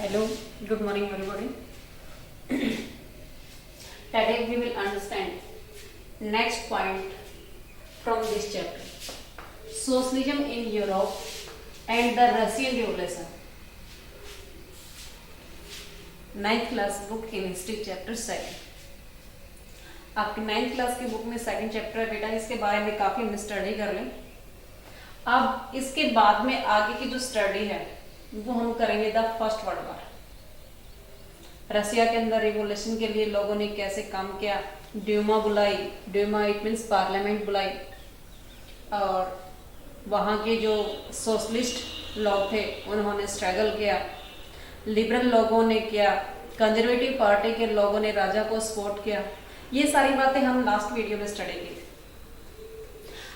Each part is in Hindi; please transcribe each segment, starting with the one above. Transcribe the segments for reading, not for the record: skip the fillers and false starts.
Hello, good morning everybody. Today we will understand next point from this chapter. Socialism in Europe and the Russian Revolution. 9th class book in history chapter 7. आपकी 9th क्लास की बुक में सेकंड चैप्टर है बेटा, इसके बारे में काफी हम स्टडी कर लें। अब इसके बाद में आगे की जो स्टडी है वो हम करेंगे द फर्स्ट वर्ल्ड वॉर। रसिया के अंदर रिवोल्यूशन के लिए लोगों ने कैसे काम किया, ड्यूमा बुलाई, ड्यूमा इट मीन्स पार्लियामेंट बुलाई, और वहाँ के जो सोशलिस्ट लोग थे उन्होंने स्ट्रगल किया, लिबरल लोगों ने किया, कंजर्वेटिव पार्टी के लोगों ने राजा को सपोर्ट किया। ये सारी बातें हम लास्ट वीडियो में स्टडी की।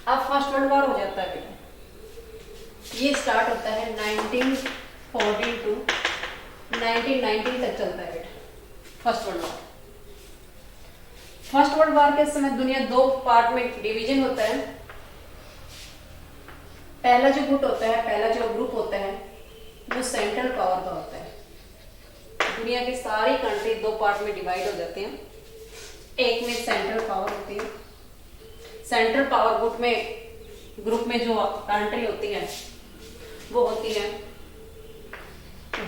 अब फर्स्ट वर्ल्ड वॉर हो जाता है बेटा, ये स्टार्ट होता है 1914 टू 1919 तक चलता है बेटा first world war. First world war के समय दुनिया दो पार्ट में डिवीजन होता है। पहला जो गुट होता है, पहला जो ग्रुप होता है वो सेंट्रल पावर का होता है। दुनिया की सारी कंट्री दो पार्ट में डिवाइड हो जाते हैं। एक में सेंट्रल पावर होती है। सेंट्रल पावर ग्रुप में जो कंट्री होती है वो होती है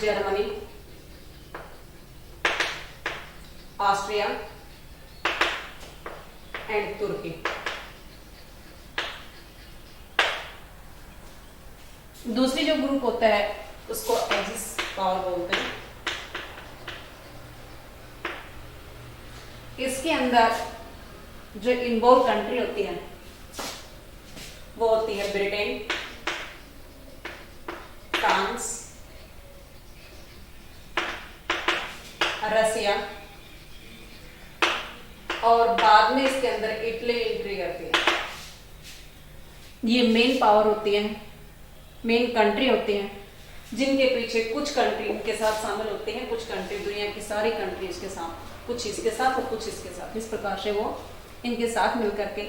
जर्मनी, ऑस्ट्रिया एंड तुर्की। दूसरी जो ग्रुप होता है उसको एक्सिस पावर बोलते हैं। इसके अंदर जो इन्वॉल्व कंट्री होती है वो होती है ब्रिटेन, फ्रांस, रसिया, और बाद में इसके अंदर इटली एंट्री करती है। ये मेन पावर होती है, मेन कंट्री होती हैं, जिनके पीछे कुछ कंट्री इनके साथ शामिल होते हैं, कुछ कंट्री दुनिया की सारी कंट्री इसके साथ, कुछ इसके साथ और कुछ इसके साथ। इस प्रकार से वो इनके साथ मिलकर के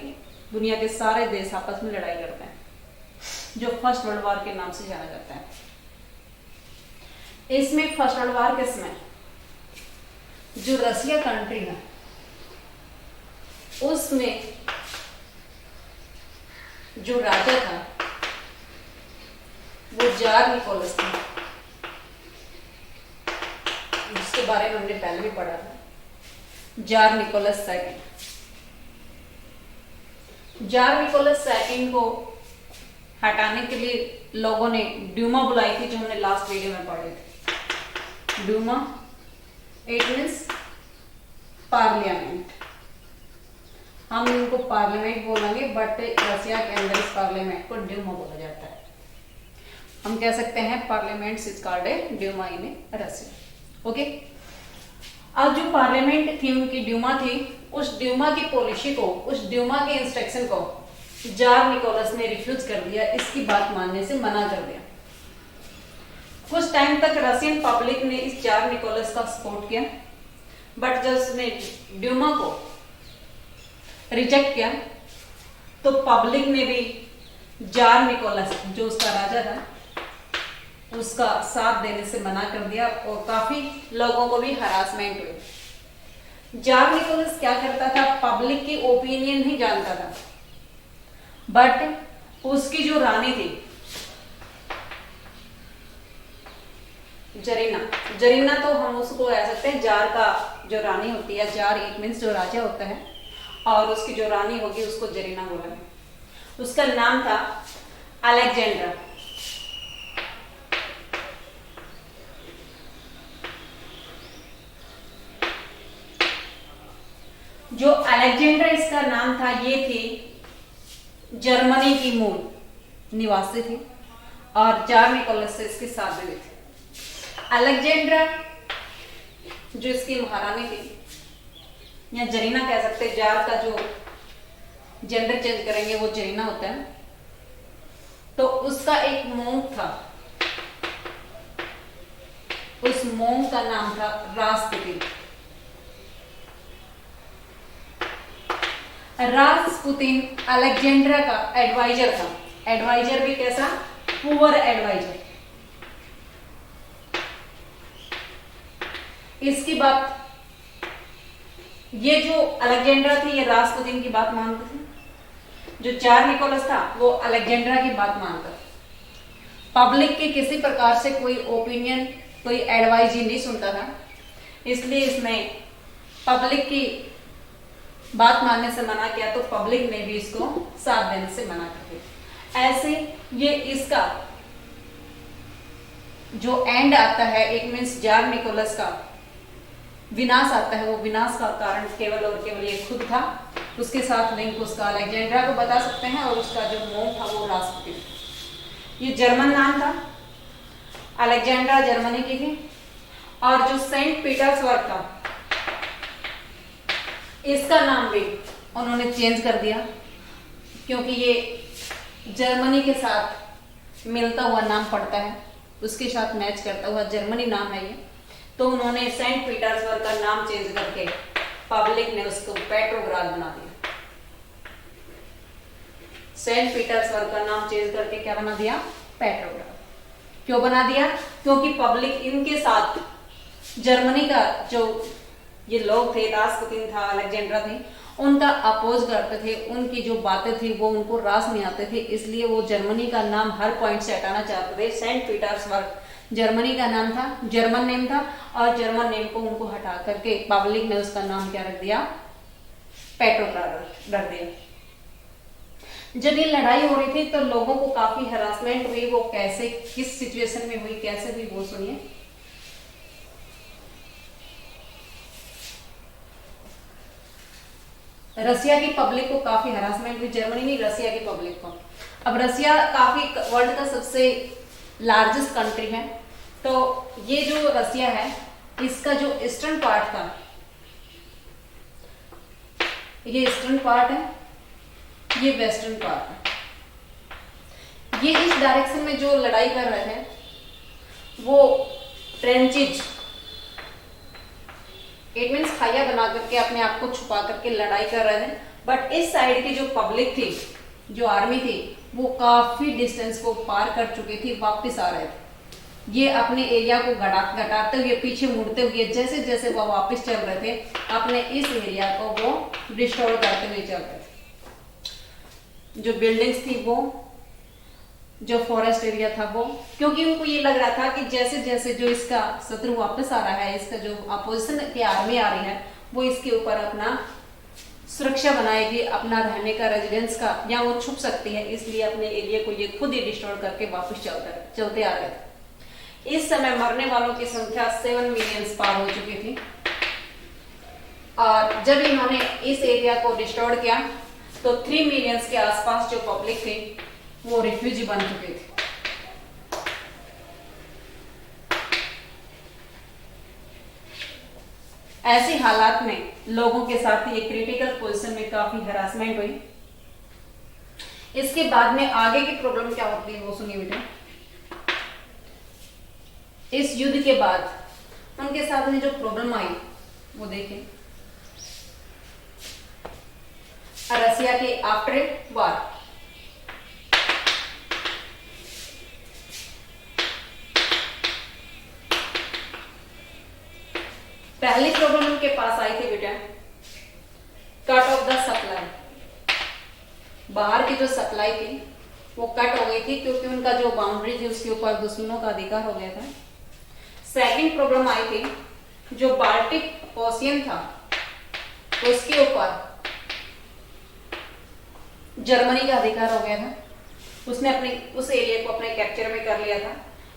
दुनिया के सारे देश आपस में लड़ाई करते हैं, जो फर्स्ट वर्ल्ड वॉर के नाम से जाना जाता है। इसमें फर्स्ट वर्ल्ड वॉर के समय जो रसिया कंट्री है उसमें जो राजा था वो जार निकोलस था, जिसके बारे में हमने पहले भी पढ़ा था। Tsar Nicholas second. Tsar Nicholas second को हटाने के लिए लोगों ने ड्यूमा बुलाई थी, जो हमने लास्ट वीडियो में पढ़े थे। Duma it means parliament. हम इनको पार्लियामेंट बोलेंगे, बट रसिया के अंदर इस पार्लियामेंट को ड्यूमा बोला जाता है। हम कह सकते हैं parliament is called a Duma in Russia. Okay, अब जो पार्लियामेंट थी उनकी ड्यूमा थी, उस ड्यूमा की पॉलिसी को, उस ड्यूमा के इंस्ट्रक्शन को जार निकोलस ने रिफ्यूज कर दिया, इसकी बात मानने से मना कर दिया। कुछ टाइम तक रशियन पब्लिक ने इस जार निकोलस का सपोर्ट किया, बट जब उसने ड्यूमा को रिजेक्ट किया तो पब्लिक ने भी जार निकोलस, जो उसका राजा था, उसका साथ देने से मना कर दिया, और काफी लोगों को भी हरासमेंट हुई। जार निकोलस क्या करता था, पब्लिक की ओपिनियन ही जानता था, बट उसकी जो रानी थी जरीना तो हम उसको कह सकते हैं जार का जो रानी होती है, जार इट मीन्स जो राजा होता है, और उसकी जो रानी होगी उसको जरीना बोला। उसका नाम था अलेक्जेंड्रा। जो अलेक्जेंड्रा इसका नाम था, ये थी जर्मनी की मूल निवासी थी, और जार निकोलस से इसकी शादी हुई थी। अलेक्जेंड्रा जो इसकी महारानी थी, या जरीना कह सकते, जार का जो जेंडर चेंज करेंगे वो जरीना होता है, तो उसका एक मोंग था, उस मोंग का नाम था रास्पुतिन। रास्पुतिन अलेक्जेंड्रा का एडवाइजर था। एडवाइजर भी कैसा, पुअर एडवाइजर। इसकी बात, ये जो अलेक्जेंड्रा थी ये रासपुतीन की बात मानते थे, जो चार निकोलस था वो अलेक्जेंड्रा की बात मानता था। पब्लिक के किसी प्रकार से कोई ओपिनियन, कोई एडवाइस ही नहीं सुनता था, इसलिए इसमें पब्लिक की बात मानने से मना किया, तो पब्लिक ने भी इसको साथ देने से मना कर दिया। ऐसे ये इसका जो एंड आता है, एक मीन्स जार निकोलस का विनाश आता है, वो विनाश का कारण केवल और केवल ये खुद था। उसके साथ लिंक उसका अलेक्जेंड्रा को बता सकते हैं, और उसका जो मोम था वो रासपुतीन। ये जर्मन नाम था, अलेक्जेंड्रा जर्मनी की थी। और जो सेंट पीटर्सबर्ग था, इसका नाम भी उन्होंने चेंज कर दिया, क्योंकि ये जर्मनी के साथ मिलता हुआ नाम पड़ता है, उसके साथ मैच करता हुआ जर्मनी नाम है ये। तो उन्होंने सेंट पीटर्सबर्ग का नाम चेंज करके पब्लिक ने उसको पेट्रोग्राद बना दिया। सेंट पीटर्सबर्ग का नाम चेंज करके क्या बना दिया? पेट्रोग्राद। क्यों बना दिया? क्योंकि पब्लिक इनके साथ जर्मनी का जो ये लोग थे, रासपुतीन था, अलेक्जेंड्रा थे, उनका अपोज करते थे, उनकी जो बातें थी वो उनको रास नहीं आते थे, इसलिए वो जर्मनी का नाम हर पॉइंट से हटाना चाहते थे। सेंट पीटर्सबर्ग जर्मनी का नाम था, जर्मन नेम था, और जर्मन नेम को उनको हटा करके पब्लिक ने उसका नाम क्या रख दिया? पेट्रोग्राद रख दिया। जब ये लड़ाई हो रही थी तो लोगों को काफी हरासमेंट हुई, वो कैसे, किस सिचुएशन में हुई, कैसे हुई, वो सुनिए। रसिया की पब्लिक को काफी हरासमेंट हुई, जर्मनी नहीं, रसिया की पब्लिक को। अब रसिया काफी वर्ल्ड का सबसे लार्जेस्ट कंट्री है, तो ये जो रसिया है, इसका जो ईस्टर्न पार्ट था, ये ईस्टर्न पार्ट है, ये वेस्टर्न पार्ट है। ये इस डायरेक्शन में जो लड़ाई कर रहे थे वो ट्रेंचेज, इट मीन्स खाया बना करके अपने आप को छुपा करके लड़ाई कर रहे थे। बट इस साइड की जो पब्लिक थी, जो आर्मी थी, वो काफी डिस्टेंस को पार कर चुकी थी, वापस आ रहे थे। ये अपने एरिया को घटाते हुए, पीछे मुड़ते हुए, जैसे जैसे वो वापस चल रहे थे, अपने इस एरिया को वो डिस्ट्रॉय करते हुए चल रहे थे। जो बिल्डिंग्स थी वो, जो फॉरेस्ट एरिया था वो, क्योंकि उनको ये लग रहा था कि जैसे जैसे जो इसका शत्रु वापस आ रहा है, इसका जो अपोजिशन की आर्मी आ रही है, वो इसके ऊपर अपना सुरक्षा बनाएगी, अपना रहने का, रेजिडेंस का, या वो छुप सकती है, इसलिए अपने एरिया को ये खुद ही डिस्ट्रॉय करके वापस चलते आ रहे थे। इस समय मरने वालों की संख्या 7 मिलियन पार हो चुकी थी, और जब इन्होंने इस एरिया को डिस्ट्रॉय किया तो 3 मिलियन के आसपास जो पब्लिक थी वो रिफ्यूजी बन चुके थे। ऐसे हालात में लोगों के साथ ये क्रिटिकल पोजीशन में काफी हरासमेंट हुई। इसके बाद में आगे की प्रॉब्लम क्या होती है वो सुनिए बेटा। इस युद्ध के बाद उनके साथ में जो प्रॉब्लम आई वो देखें। रसिया के आफ्टर वार, पहली प्रॉब्लम उनके पास आई थी बेटा, कट ऑफ द सप्लाई। बाहर की जो सप्लाई थी वो कट हो गई थी, क्योंकि उनका जो बाउंड्री थी उसके ऊपर दुश्मनों का अधिकार हो गया था। सेकंड प्रॉब्लम आई थी, जो बाल्टिक ओशियन था उसके ऊपर जर्मनी का अधिकार हो गया था, उसने अपने उस एरिया को अपने कैप्चर में कर लिया था,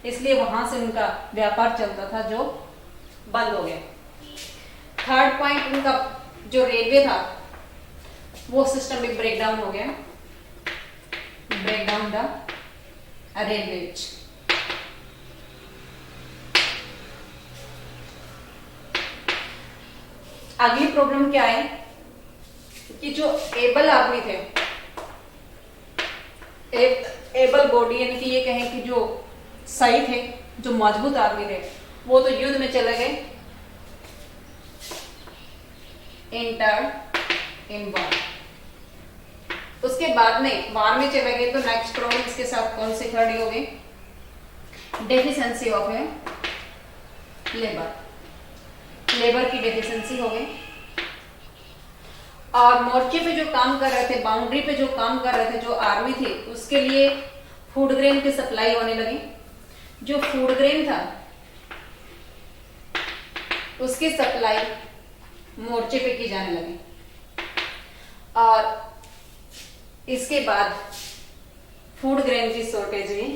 इसलिए वहां से उनका व्यापार चलता था जो बंद हो गया। थर्ड पॉइंट, उनका जो रेलवे था वो सिस्टम में ब्रेकडाउन हो गया, ब्रेकडाउन द रेलवे। अगली प्रॉब्लम क्या है कि जो एबल आदमी थे, एबल बॉडी, यानी कि ये कहें कि जो सही थे, जो मजबूत आदमी थे, वो तो युद्ध में चले गए, एंटर्ड इन वॉर। उसके बाद में वार में चले गए, तो नेक्स्ट प्रॉब्लम इसके साथ कौन सी खड़ी हो गई? Deficiency of labour. लेबर की डेफिशिएंसी हो गई। और मोर्चे पे जो काम कर रहे थे, बाउंड्री पे जो काम कर रहे थे, जो आर्मी थी, उसके लिए फूड ग्रेन की सप्लाई होने लगी। जो फूड ग्रेन था उसकी सप्लाई मोर्चे पे की जाने लगी। और इसके बाद फूड ग्रेन की शॉर्टेज भी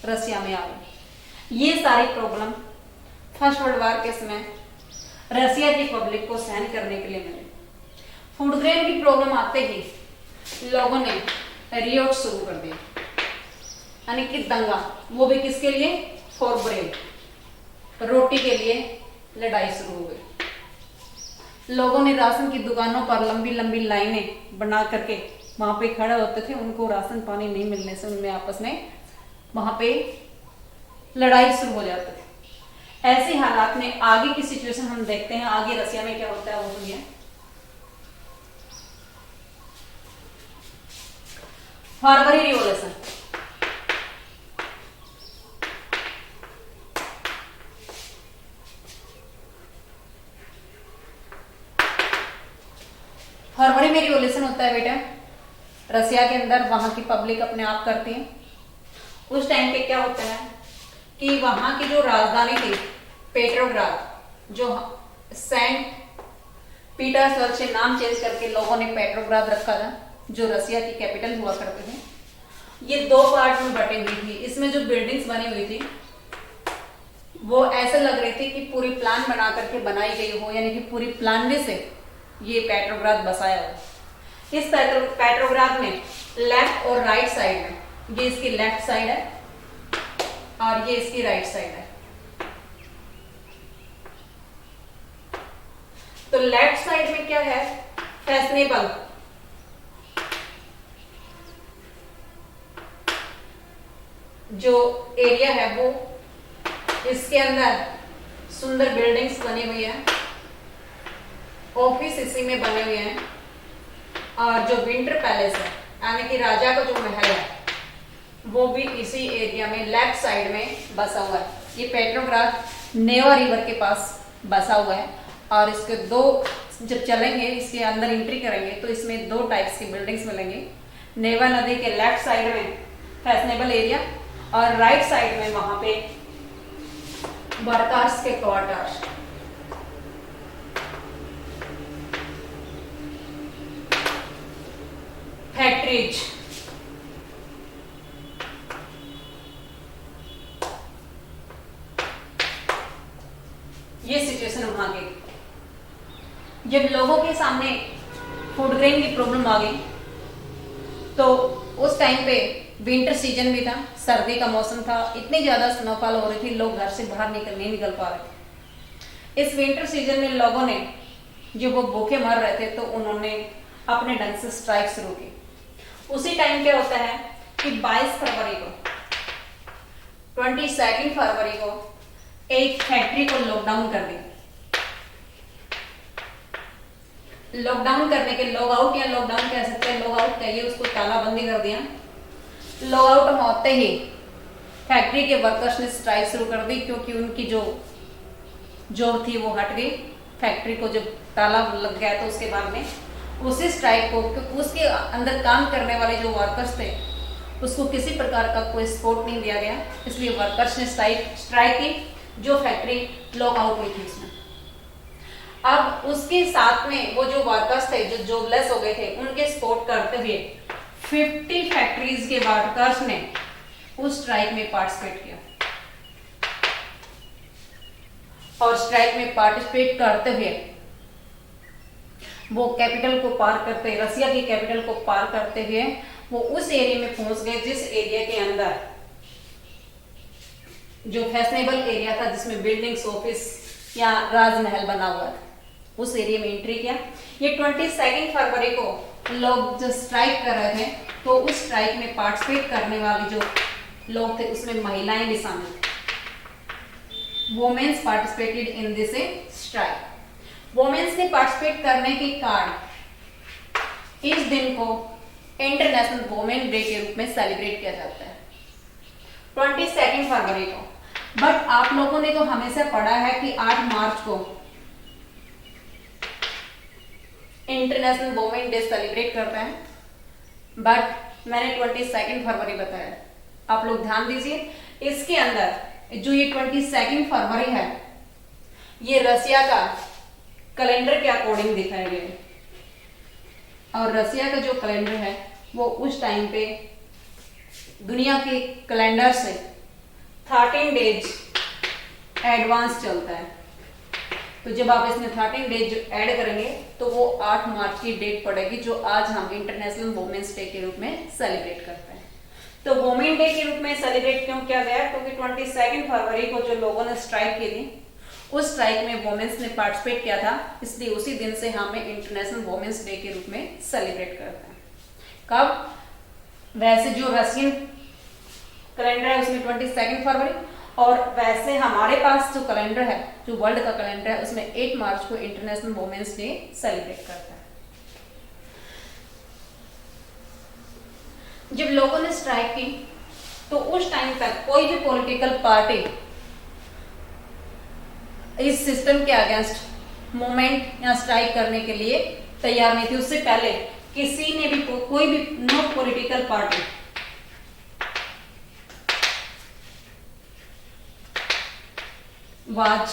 रसिया में आ गई। ये सारी प्रॉब्लम फर्स्ट वर्ल्ड वॉर के समय रसिया की पब्लिक को सहन करने के लिए मिली। फूड ग्रेन की प्रॉब्लम आते ही लोगों ने रिवोल्ट शुरू कर दिया, यानी कि दंगा, वो भी किसके लिए? फॉर ब्रेड, रोटी के लिए लड़ाई शुरू हो गई। लोगों ने राशन की दुकानों पर लंबी लंबी लाइनें बना करके वहां पे खड़े होते थे। उनको राशन पानी नहीं मिलने से उनमें आपस में वहां पे लड़ाई शुरू हो जाती थी। ऐसे हालात में आगे की सिचुएशन हम देखते हैं, आगे रसिया में क्या होता है वो सुनिए। फरवरी रिवॉल्यूशन, फरवरी में रिवॉल्यूशन होता है बेटा रसिया के अंदर। वहां की पब्लिक अपने आप करती है। उस टाइम पे क्या होता है कि वहां की जो राजधानी थी पेट्रोग्राद, जो सेंट पीटर्सबर्ग से नाम चेंज करके लोगों ने पेट्रोग्राद रखा था, जो रसिया की कैपिटल हुआ करते थे। ये दो पार्ट में बटी हुई थी। इसमें जो बिल्डिंग्स बनी हुई थी वो ऐसे लग रही थी कि पूरी प्लान बना करके बनाई गई हो, यानी कि पूरी प्लान में से ये पेट्रोग्राद बसाया हो। इस पेट्रोग्राद में लेफ्ट और राइट साइड में, ये इसकी लेफ्ट साइड है और ये इसकी राइट साइड है। तो लेफ्ट साइड में क्या है? फैशनेबल, जो एरिया है वो, इसके अंदर सुंदर बिल्डिंग्स बनी हुई है, ऑफिस इसी में बने हुए हैं। और जो विंटर पैलेस है, यानी कि राजा का जो महल है, वो भी इसी एरिया में लेफ्ट साइड में बसा हुआ है। ये पेट्रोग्राद नेवा रिवर के पास बसा हुआ है। और इसके दो, जब चलेंगे इसके अंदर एंट्री करेंगे तो इसमें दो टाइप्स की बिल्डिंग्स मिलेंगी। नेवा नदी के लेफ्ट साइड में फैशनेबल एरिया और राइट साइड में वहां पे वर्कर्स के क्वार्टर्स। फैक्ट्रीज, ये सिचुएशन वहां की। जब लोगों के सामने फूड ग्रेन की प्रॉब्लम आ गई तो उस टाइम पे विंटर सीजन भी था, सर्दी का मौसम था, इतनी ज्यादा स्नोफॉल हो रही थी, लोग घर से बाहर नहीं निकल पा रहे थे। इस विंटर सीजन में लोगों ने, जो वो भूखे मर रहे थे, तो उन्होंने अपने ढंग से स्ट्राइक शुरू की। उसी टाइम क्या होता है कि 22 फरवरी को, 22 फरवरी को एक फैक्ट्री को लॉकडाउन कर दिया। लॉकडाउन करने के, लॉग आउट या लॉकडाउन कह सकते हैं, लॉग आउट कहिए उसको, तालाबंदी कर दिया। लॉग आउट होते ही फैक्ट्री के वर्कर्स ने स्ट्राइक शुरू कर दी, क्योंकि उनकी जो जॉब थी वो हट गई। फैक्ट्री को जब ताला लग गया तो उसके बाद में उसी स्ट्राइक को, उसके अंदर काम करने वाले जो वर्कर्स थे उसको किसी प्रकार का कोई सपोर्ट नहीं दिया गया, इसलिए वर्कर्स ने स्ट्राइक की, जो फैक्ट्री लॉक आउट हुई थी उसमें। अब उसके साथ में वो जो वर्कर्स थे जो जॉबलेस हो गए थे, उनके सपोर्ट करते हुए 50 फैक्ट्रीज के वर्कर्स ने उस स्ट्राइक में पार्टिसिपेट किया। और स्ट्राइक में पार्टिसिपेट करते हुए वो कैपिटल को पार करते, रसिया की कैपिटल को पार करते हुए वो उस एरिया में पहुंच गए जिस एरिया के अंदर जो फैशनेबल एरिया था, जिसमें बिल्डिंग्स, ऑफिस या राजमहल बना हुआ था, उस एरिया में एंट्री किया। ये 22 फरवरी को लोग जो स्ट्राइक कर रहे थे, तो उस स्ट्राइक में पार्टिसिपेट करने वाले जो लोग थे उसमें महिलाएं भी शामिल थी। Women's participated in this strike. Women's ने पार्टिसिपेट करने के कारण इस दिन को इंटरनेशनल वोमेन डे के रूप में सेलिब्रेट किया जाता है। 22 फरवरी को बट आप लोगों ने तो हमेशा पढ़ा है कि 8 मार्च को इंटरनेशनल वुमेन डे सेलिब्रेट करते हैं, बट मैंने 22 फरवरी बताया। आप लोग ध्यान दीजिए, इसके अंदर जो ये 22 फरवरी है ये रसिया का कैलेंडर के अकॉर्डिंग दिखाया गया है, और रसिया का जो कैलेंडर है वो उस टाइम पे दुनिया के कैलेंडर से 13 डेज एडवांस चलता है। तो जब आप इसमें 13 डेज ऐड करेंगे तो वो 8 मार्च की डेट पड़ेगी, जो आज हम इंटरनेशनल वुमेन्स डे के रूप में सेलिब्रेट करते हैं। तो वुमेन डे के रूप में सेलिब्रेट क्यों किया गया? क्योंकि 22 फरवरी को जो लोगों ने स्ट्राइक की थी, उस स्ट्राइक में वुमेन्स ने पार्टिसिपेट किया था, इसलिए उसी दिन से हमें इंटरनेशनल वुमेन्स डे के रूप में सेलिब्रेट करते हैं। कब? वैसे जो रशियन कैलेंडर है उसमें 22 फरवरी, और वैसे हमारे पास जो कैलेंडर है, जो वर्ल्ड का कैलेंडर है, उसमें 8 मार्च को इंटरनेशनल वुमेन्स डे सेलिब्रेट करता है। जब लोगों ने स्ट्राइक की तो उस टाइम तक कोई भी पॉलिटिकल पार्टी इस सिस्टम के अगेंस्ट मूवमेंट या स्ट्राइक करने के लिए तैयार नहीं थी। उससे पहले किसी ने भी, कोई भी no political party was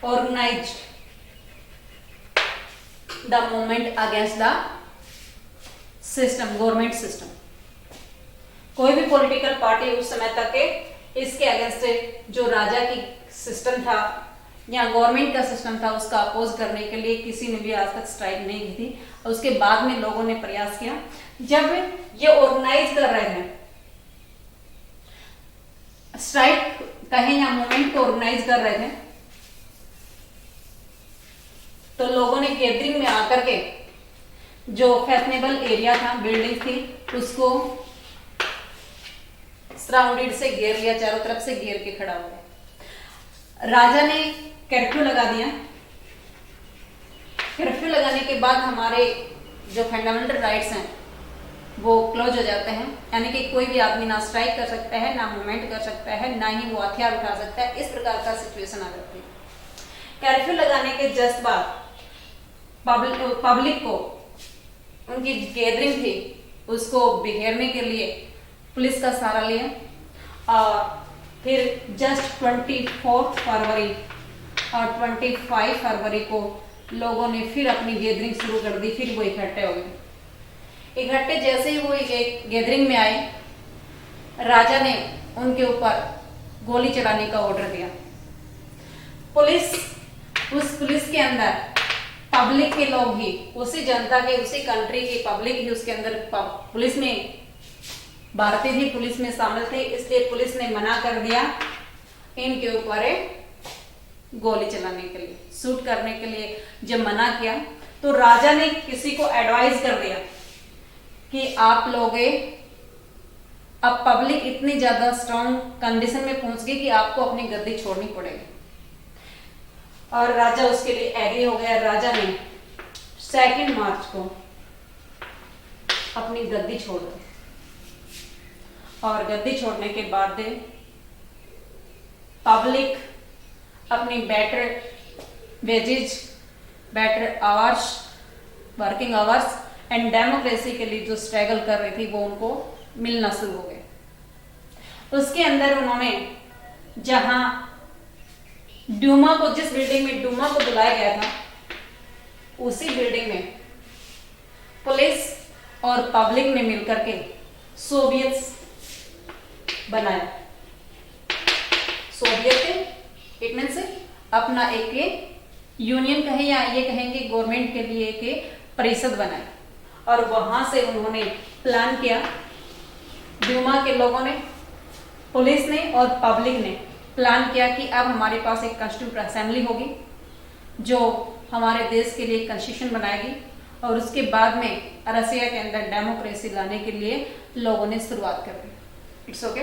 organized the movement against the system, government system. कोई भी पॉलिटिकल पार्टी उस समय तक के इसके अगेंस्ट जो राजा की सिस्टम था या गवर्नमेंट का सिस्टम था उसका अपोज करने के लिए किसी ने भी आज तक स्ट्राइक नहीं की थी। और उसके बाद में लोगों ने प्रयास किया, जब ये ऑर्गेनाइज कर रहे थे, स्ट्राइक कहें या मूवमेंट को ऑर्गेनाइज कर रहे थे, तो लोगों ने गैदरिंग में आकर के जो फैशनेबल एरिया था, बिल्डिंग थी, उसको सराउंडेड से घेर लिया, चारों तरफ से घेर के खड़ा हो गया। राजा ने कर्फ्यू लगा दिया। कर्फ्यू लगाने के बाद हमारे जो फंडामेंटल राइट्स हैं वो क्लोज हो जाते हैं, यानी कि कोई भी आदमी ना स्ट्राइक कर सकता है, ना मूवमेंट कर सकता है, ना ही वो हथियार उठा सकता है। इस प्रकार का सिचुएशन आ जाती है। कर्फ्यू लगाने के जस्ट बाद पब्लिक को उनकी गैदरिंग थी उसको बिखेरने के लिए पुलिस का सहारा लिया, और फिर जस्ट 24 फरवरी और 25 फरवरी को लोगों ने फिर अपनी गैदरिंग शुरू कर दी। फिर वो इकट्ठे हो गए। इकट्ठे जैसे ही वो एक गैदरिंग में आए, राजा ने उनके ऊपर गोली चलाने का ऑर्डर दिया। उस पुलिस के अंदर पब्लिक के लोग ही, उसी जनता के, उसी कंट्री की पब्लिक ही उसके अंदर पुलिस में भारतीय भी पुलिस में शामिल थे, इसलिए पुलिस ने मना कर दिया इनके ऊपर गोली चलाने के लिए, शूट करने के लिए। जब मना किया तो राजा ने किसी को एडवाइस कर दिया कि आप लोग, अब पब्लिक इतनी ज्यादा स्ट्रांग कंडीशन में पहुंच गई कि आपको अपनी गद्दी छोड़नी पड़ेगी, और राजा उसके लिए एग्री हो गया। राजा ने 2 मार्च को अपनी गद्दी छोड़ दी, और गद्दी छोड़ने के बाद पब्लिक अपनी better wages, better hours, working hours and democracy के लिए जो स्ट्रगल कर रही थी वो उनको मिलना शुरू हो गए। उसके अंदर उन्होंने, जहां ड्यूमा को, जिस बिल्डिंग में ड्यूमा को बुलाया गया था, उसी बिल्डिंग में पुलिस और पब्लिक ने मिलकर के सोवियत बनाया। सोवियत इट मीन्स अपना एक यूनियन कहें या ये कहेंगे गवर्नमेंट के लिए एक परिषद बनाई, और वहां से उन्होंने प्लान किया, ड्यूमा के लोगों ने, पुलिस ने और पब्लिक ने प्लान किया कि अब हमारे पास एक कॉन्स्टिट्यूंट असेंबली होगी जो हमारे देश के लिए कॉन्स्टिट्यूशन बनाएगी, और उसके बाद में रसिया के अंदर डेमोक्रेसी लाने के लिए लोगों ने शुरुआत कर दी। It's okay.